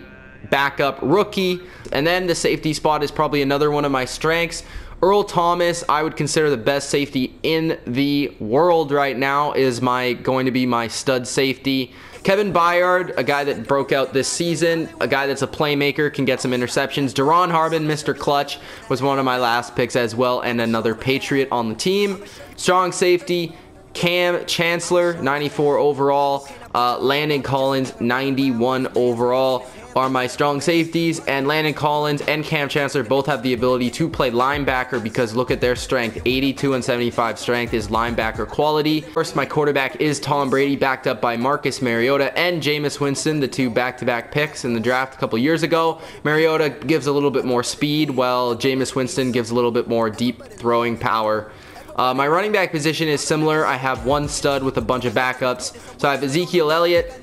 S1: backup rookie. And then the safety spot is probably another one of my strengths. Earl Thomas, I would consider the best safety in the world right now, is going to be my stud safety. Kevin Byard, a guy that broke out this season, a guy that's a playmaker, can get some interceptions. Daron Harbin, Mr. Clutch, was one of my last picks as well, and another Patriot on the team. Strong safety, Cam Chancellor, 94 overall. Landon Collins, 91 overall, are my strong safeties. And Landon Collins and Cam Chancellor both have the ability to play linebacker, because look at their strength. 82 and 75 strength is linebacker quality. First, my quarterback is Tom Brady, backed up by Marcus Mariota and Jameis Winston, the two back-to-back picks in the draft a couple years ago. Mariota gives a little bit more speed, while Jameis Winston gives a little bit more deep throwing power. My running back position is similar. I have one stud with a bunch of backups. So I have Ezekiel Elliott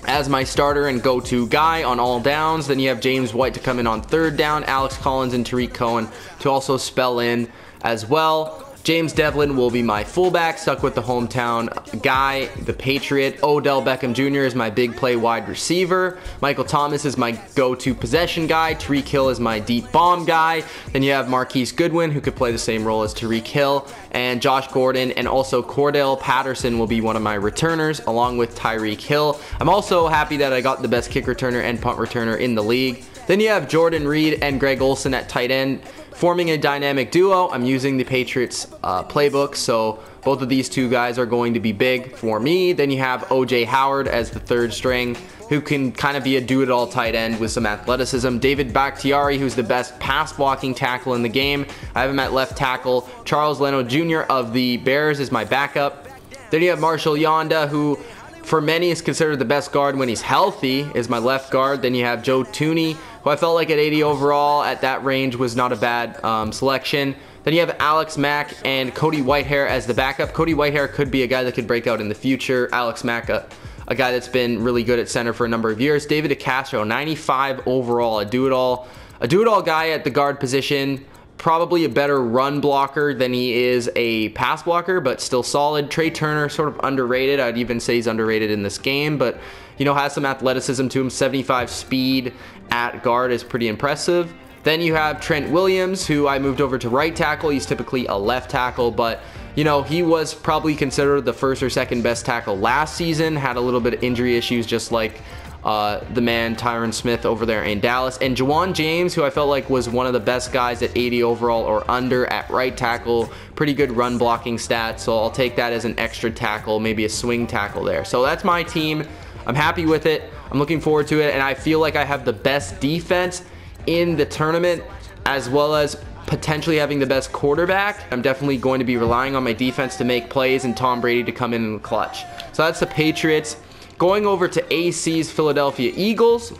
S1: as my starter and go-to guy on all downs. Then you have James White to come in on third down, Alex Collins and Tariq Cohen to also spell in as well. James Devlin will be my fullback, stuck with the hometown guy, the Patriot. Odell Beckham Jr. is my big play wide receiver. Michael Thomas is my go-to possession guy. Tariq Hill is my deep bomb guy. Then you have Marquise Goodwin, who could play the same role as Tariq Hill. And Josh Gordon and also Cordell Patterson will be one of my returners, along with Tyreek Hill. I'm also happy that I got the best kick returner and punt returner in the league. Then you have Jordan Reed and Greg Olsen at tight end, forming a dynamic duo. I'm using the Patriots playbook, so both of these two guys are going to be big for me. Then you have OJ Howard as the third string, who can kind of be a do-it-all tight end with some athleticism. David Bakhtiari, who's the best pass-blocking tackle in the game. I have him at left tackle. Charles Leno Jr. of the Bears is my backup. Then you have Marshall Yonda, who for many is considered the best guard when he's healthy, is my left guard. Then you have Joe Tooney, who I felt like at 80 overall at that range was not a bad selection. Then you have Alex Mack and Cody Whitehair as the backup. Cody Whitehair could be a guy that could break out in the future. Alex Mack, a guy that's been really good at center for a number of years. David DeCastro, 95 overall, a do-it-all guy at the guard position. Probably a better run blocker than he is a pass blocker, but still solid. Trey Turner, sort of underrated. I'd even say he's underrated in this game, but you know, has some athleticism to him. 75 speed at guard is pretty impressive. Then you have Trent Williams, who I moved over to right tackle. He's typically a left tackle, but you know, he was probably considered the first or second best tackle last season. Had a little bit of injury issues, just like the man Tyron Smith over there in Dallas. And Juwan James, who I felt like was one of the best guys at 80 overall or under at right tackle. Pretty good run blocking stats, so I'll take that as an extra tackle, maybe a swing tackle there. So that's my team. I'm happy with it. I'm looking forward to it, and I feel like I have the best defense in the tournament, as well as potentially having the best quarterback. I'm definitely going to be relying on my defense to make plays and Tom Brady to come in the clutch. So that's the Patriots. Going over to AC's Philadelphia Eagles.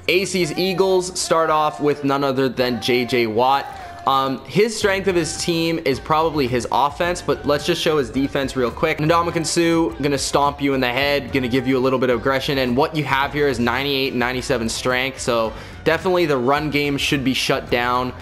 S1: AC's Eagles start off with none other than JJ Watt. His strength of his team is probably his offense, but let's just show his defense real quick. Ndamukong Suh, gonna stomp you in the head, gonna give you a little bit of aggression, and what you have here is 98 and 97 strength, so definitely the run game should be shut down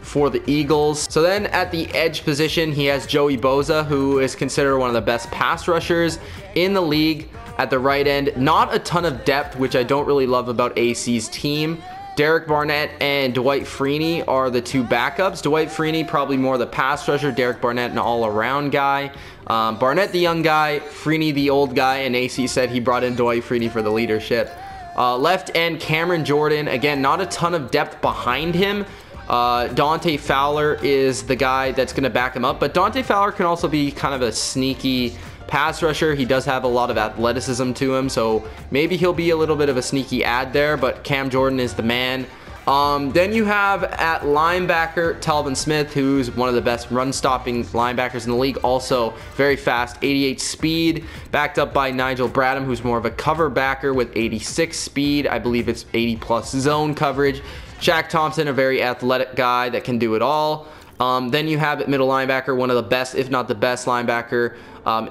S1: for the Eagles. So then at the edge position, he has Joey Bosa, who is considered one of the best pass rushers in the league at the right end. Not a ton of depth, which I don't really love about AC's team. Derek Barnett and Dwight Freeney are the two backups. Dwight Freeney probably more the pass rusher, Derek Barnett an all-around guy. Barnett the young guy, Freeney the old guy, and AC said he brought in Dwight Freeney for the leadership. Left end Cameron Jordan, again, not a ton of depth behind him. Dante Fowler is the guy that's going to back him up, but Dante Fowler can also be kind of a sneaky pass rusher. He does have a lot of athleticism to him, so maybe he'll be a little bit of a sneaky ad there, but Cam Jordan is the man. Then you have at linebacker Talvin Smith, who's one of the best run-stopping linebackers in the league. Also very fast, 88 speed, backed up by Nigel Bradham, who's more of a cover backer with 86 speed. I believe it's 80-plus zone coverage. Shaq Thompson, a very athletic guy that can do it all. Then you have at middle linebacker, one of the best, if not the best linebacker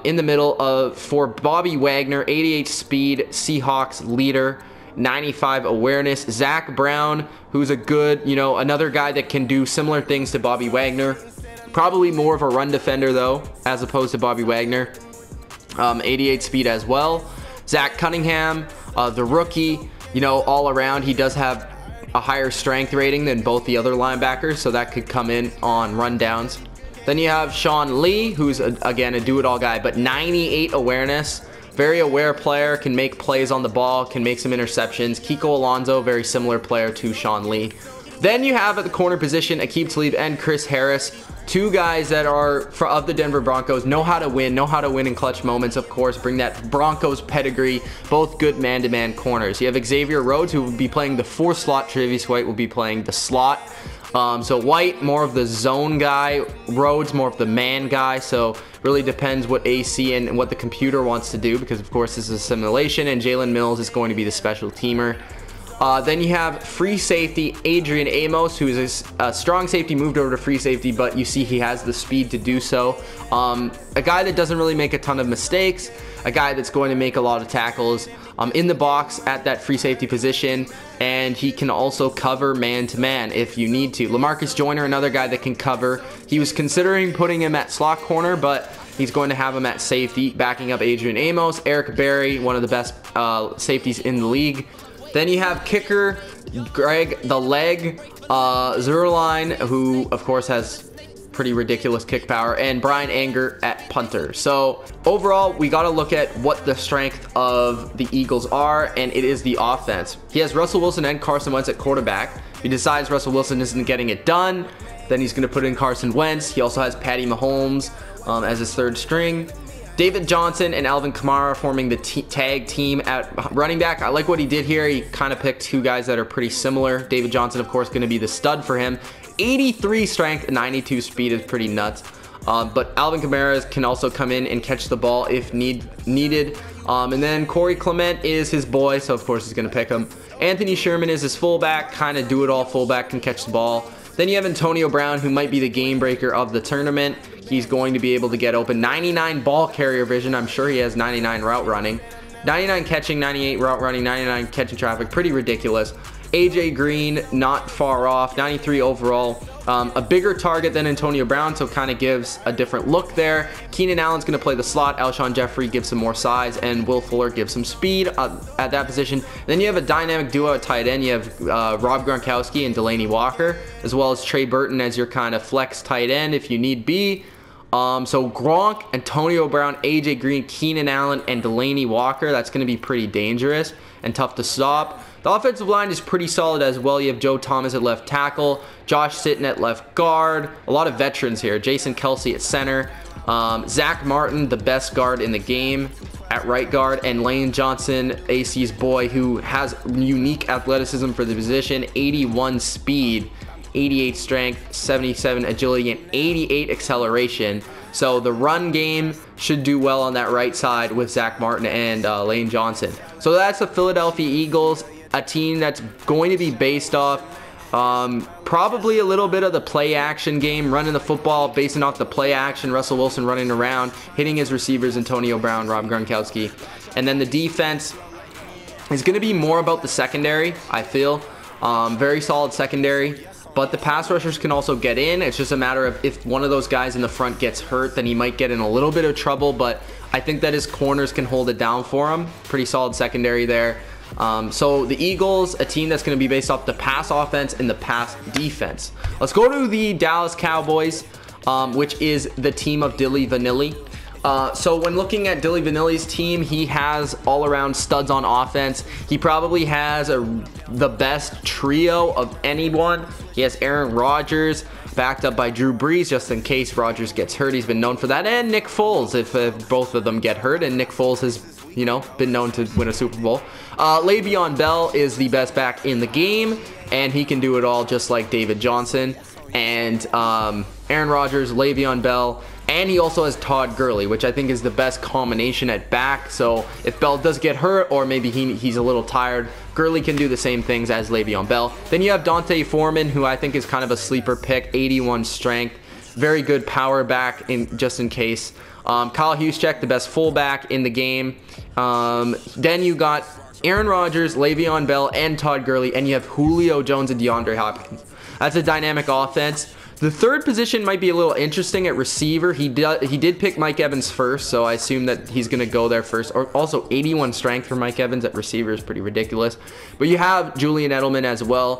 S1: in the middle for Bobby Wagner, 88 speed, Seahawks leader. 95 awareness. Zach Brown, who's a good, another guy that can do similar things to Bobby Wagner. Probably more of a run defender, though, as opposed to Bobby Wagner. 88 speed as well. Zach Cunningham, the rookie, all around, he does have a higher strength rating than both the other linebackers, so that could come in on rundowns. Then you have Sean Lee, who's, again, a do-it-all guy, but 98 awareness. Very aware player, can make plays on the ball, can make some interceptions. Kiko Alonso, very similar player to Sean Lee. Then you have at the corner position Aqib Talib and Chris Harris, two guys that are of the Denver Broncos, know how to win in clutch moments, of course, bring that Broncos pedigree, both good man-to-man corners. You have Xavier Rhodes, who will be playing the 4 slot. Travis White will be playing the slot. So White, more of the zone guy. Rhodes, more of the man guy. So really depends what AC and what the computer wants to do, because of course this is a simulation, and Jalen Mills is going to be the special teamer. Then you have free safety Adrian Amos, who is a strong safety, moved over to free safety, but you see he has the speed to do so. A guy that doesn't really make a ton of mistakes, a guy that's going to make a lot of tackles in the box at that free safety position, and he can also cover man-to-man if you need to. LaMarcus Joyner, another guy that can cover. He was considering putting him at slot corner, but he's going to have him at safety, backing up Adrian Amos. Eric Berry, one of the best safeties in the league. Then you have kicker Greg the Leg Zerline, who of course has pretty ridiculous kick power, and Brian Anger at punter. So overall, we got to look at what the strength of the Eagles are, and it is the offense. He has Russell Wilson and Carson Wentz at quarterback. If he decides Russell Wilson isn't getting it done, then he's going to put in Carson Wentz. He also has Patty Mahomes as his third string. David Johnson and Alvin Kamara forming the tag team at running back. I like what he did here. He kind of picked two guys that are pretty similar. David Johnson, of course, going to be the stud for him. 83 strength, 92 speed is pretty nuts. But Alvin Kamara can also come in and catch the ball if needed. And then Corey Clement is his boy, so of course he's going to pick him. Anthony Sherman is his fullback, kind of do-it-all fullback, can catch the ball. Then you have Antonio Brown, who might be the game breaker of the tournament. He's going to be able to get open. 99 ball carrier vision. I'm sure he has 99 route running. 99 catching, 98 route running, 99 catching traffic. Pretty ridiculous. AJ Green, not far off. 93 overall. A bigger target than Antonio Brown, so kind of gives a different look there. Keenan Allen's going to play the slot. Alshon Jeffrey gives some more size, and Will Fuller gives some speed at that position. Then you have a dynamic duo at tight end. You have Rob Gronkowski and Delaney Walker, as well as Trey Burton as your kind of flex tight end if you need be. So Gronk, Antonio Brown, AJ Green, Keenan Allen, and Delaney Walker. That's going to be pretty dangerous and tough to stop. The offensive line is pretty solid as well. You have Joe Thomas at left tackle, Josh Sitton at left guard. A lot of veterans here. Jason Kelsey at center. Zach Martin, the best guard in the game, at right guard. And Lane Johnson, AC's boy, who has unique athleticism for the position. 81 speed, 88 strength, 77 agility, and 88 acceleration. So the run game should do well on that right side with Zach Martin and Lane Johnson. So that's the Philadelphia Eagles, a team that's going to be based off probably a little bit of the play action game, running the football, basing off the play action, Russell Wilson running around, hitting his receivers, Antonio Brown, Rob Gronkowski. And then the defense is going to be more about the secondary, I feel. Very solid secondary. But the pass rushers can also get in. It's just a matter of if one of those guys in the front gets hurt, then he might get in a little bit of trouble. But I think that his corners can hold it down for him. Pretty solid secondary there. So the Eagles, a team that's going to be based off the pass offense and the pass defense. Let's go to the Dallas Cowboys, which is the team of Dilly Vanilli. So when looking at Dilly Vanilli's team, he has all-around studs on offense. He probably has the best trio of anyone. He has Aaron Rodgers, backed up by Drew Brees, just in case Rodgers gets hurt. He's been known for that. And Nick Foles, if both of them get hurt. And Nick Foles has, been known to win a Super Bowl. Le'Veon Bell is the best back in the game, and he can do it all just like David Johnson. And Aaron Rodgers, Le'Veon Bell, and he also has Todd Gurley, which I think is the best combination at back. So if Bell does get hurt, or maybe he's a little tired, Gurley can do the same things as Le'Veon Bell. Then you have Dante Foreman, who I think is kind of a sleeper pick, 81 strength, very good power back just in case. Kyle Juszczyk, the best fullback in the game. Then you got Aaron Rodgers, Le'Veon Bell, and Todd Gurley, and you have Julio Jones and DeAndre Hopkins. That's a dynamic offense. The third position might be a little interesting at receiver. He did pick Mike Evans first, so I assume that he's going to go there first. Also, 81 strength for Mike Evans at receiver is pretty ridiculous. But you have Julian Edelman as well,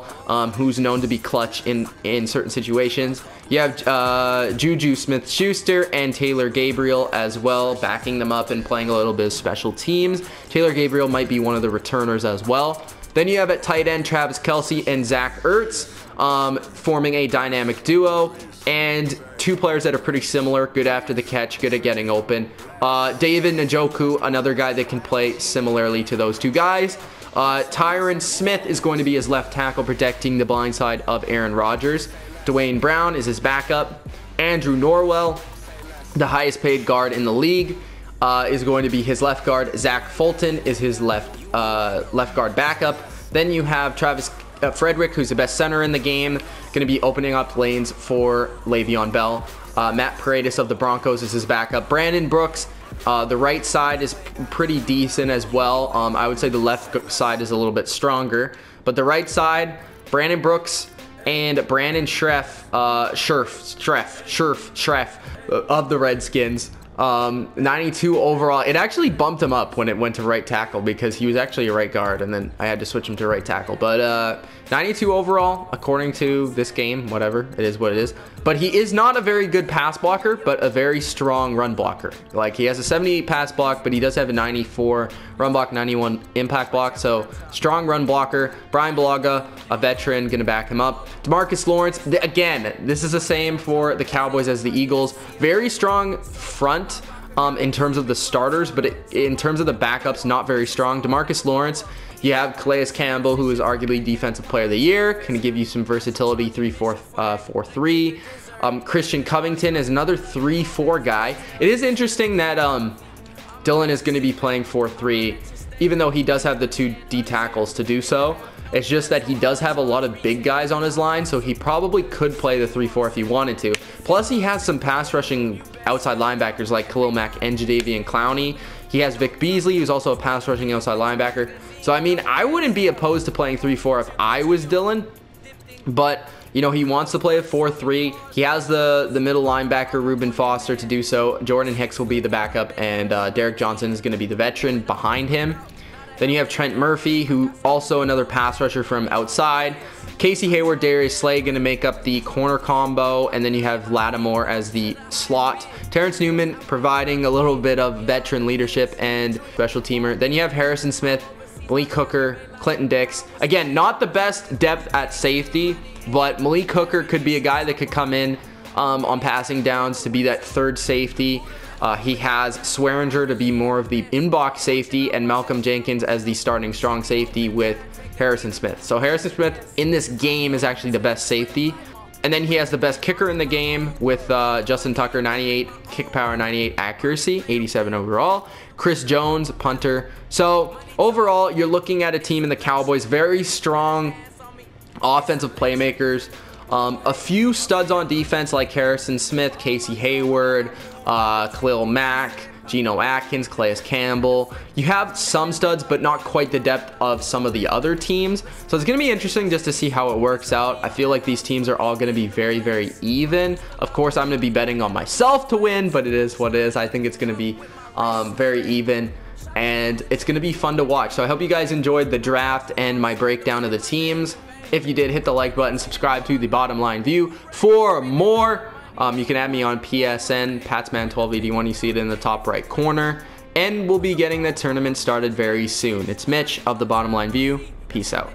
S1: who's known to be clutch in certain situations. You have Juju Smith-Schuster and Taylor Gabriel as well, backing them up and playing a little bit of special teams. Taylor Gabriel might be one of the returners as well. Then you have at tight end Travis Kelce and Zach Ertz, forming a dynamic duo, and two players that are pretty similar, good after the catch, good at getting open. David Njoku, another guy that can play similarly to those two guys. Tyron Smith is going to be his left tackle, protecting the blind side of Aaron Rodgers. Dwayne Brown is his backup. Andrew Norwell, the highest paid guard in the league, is going to be his left guard. Zach Fulton is his left guard backup. Then you have Travis Frederick, who's the best center in the game, going to be opening up lanes for Le'Veon Bell. Matt Paredes of the Broncos is his backup. Brandon Brooks, the right side is pretty decent as well. I would say the left side is a little bit stronger, but the right side, Brandon Brooks and Brandon Scherf of the Redskins. 92 overall. It actually bumped him up when it went to right tackle because he was actually a right guard, and then I had to switch him to right tackle. But 92 overall, according to this game, whatever, it is what it is. But he is not a very good pass blocker, but a very strong run blocker. Like, he has a 78 pass block, but he does have a 94 run block, 91 impact block. So strong run blocker. Brian Bulaga, a veteran, gonna back him up. DeMarcus Lawrence, again, this is the same for the Cowboys as the Eagles. Very strong front in terms of the starters, but in terms of the backups, not very strong. DeMarcus Lawrence, you have Calais Campbell, who is arguably Defensive Player of the Year, can give you some versatility, 3-4-3. Christian Covington is another 3-4 guy. It is interesting that Dylan is going to be playing 4-3, even though he does have the two D tackles to do so. It's just that he does have a lot of big guys on his line, so he probably could play the 3-4 if he wanted to. Plus, he has some pass rushing outside linebackers like Khalil Mack and Jadeveon Clowney. He has Vic Beasley, who's also a pass rushing outside linebacker. So, I mean, I wouldn't be opposed to playing 3-4 if I was Dylan, but you know, he wants to play a 4-3. He has the middle linebacker, Reuben Foster, to do so. Jordan Hicks will be the backup, and Derek Johnson is going to be the veteran behind him. Then you have Trent Murphy, who also another pass rusher from outside. Casey Hayward, Darius Slay going to make up the corner combo. And then you have Lattimore as the slot. Terrence Newman providing a little bit of veteran leadership and special teamer. Then you have Harrison Smith, Malik Hooker, Clinton Dix. Again, not the best depth at safety, but Malik Hooker could be a guy that could come in on passing downs to be that third safety. He has Swearinger to be more of the in-box safety, and Malcolm Jenkins as the starting strong safety with Harrison Smith. So Harrison Smith in this game is actually the best safety. And then he has the best kicker in the game with Justin Tucker, 98 kick power, 98 accuracy, 87 overall. Chris Jones, punter. So overall, you're looking at a team in the Cowboys, very strong offensive playmakers. A few studs on defense like Harrison Smith, Casey Hayward, Khalil Mack, Geno Atkins, Calais Campbell. You have some studs, but not quite the depth of some of the other teams. So it's going to be interesting just to see how it works out. I feel like these teams are all going to be very, very even. Of course, I'm going to be betting on myself to win, but it is what it is. I think it's going to be very even, and it's going to be fun to watch. So I hope you guys enjoyed the draft and my breakdown of the teams. If you did, hit the like button, subscribe to The Bottom Line View for more You can add me on PSN, Patsman1281. You see it in the top right corner. And we'll be getting the tournament started very soon. It's Mitch of The Bottom Line View. Peace out.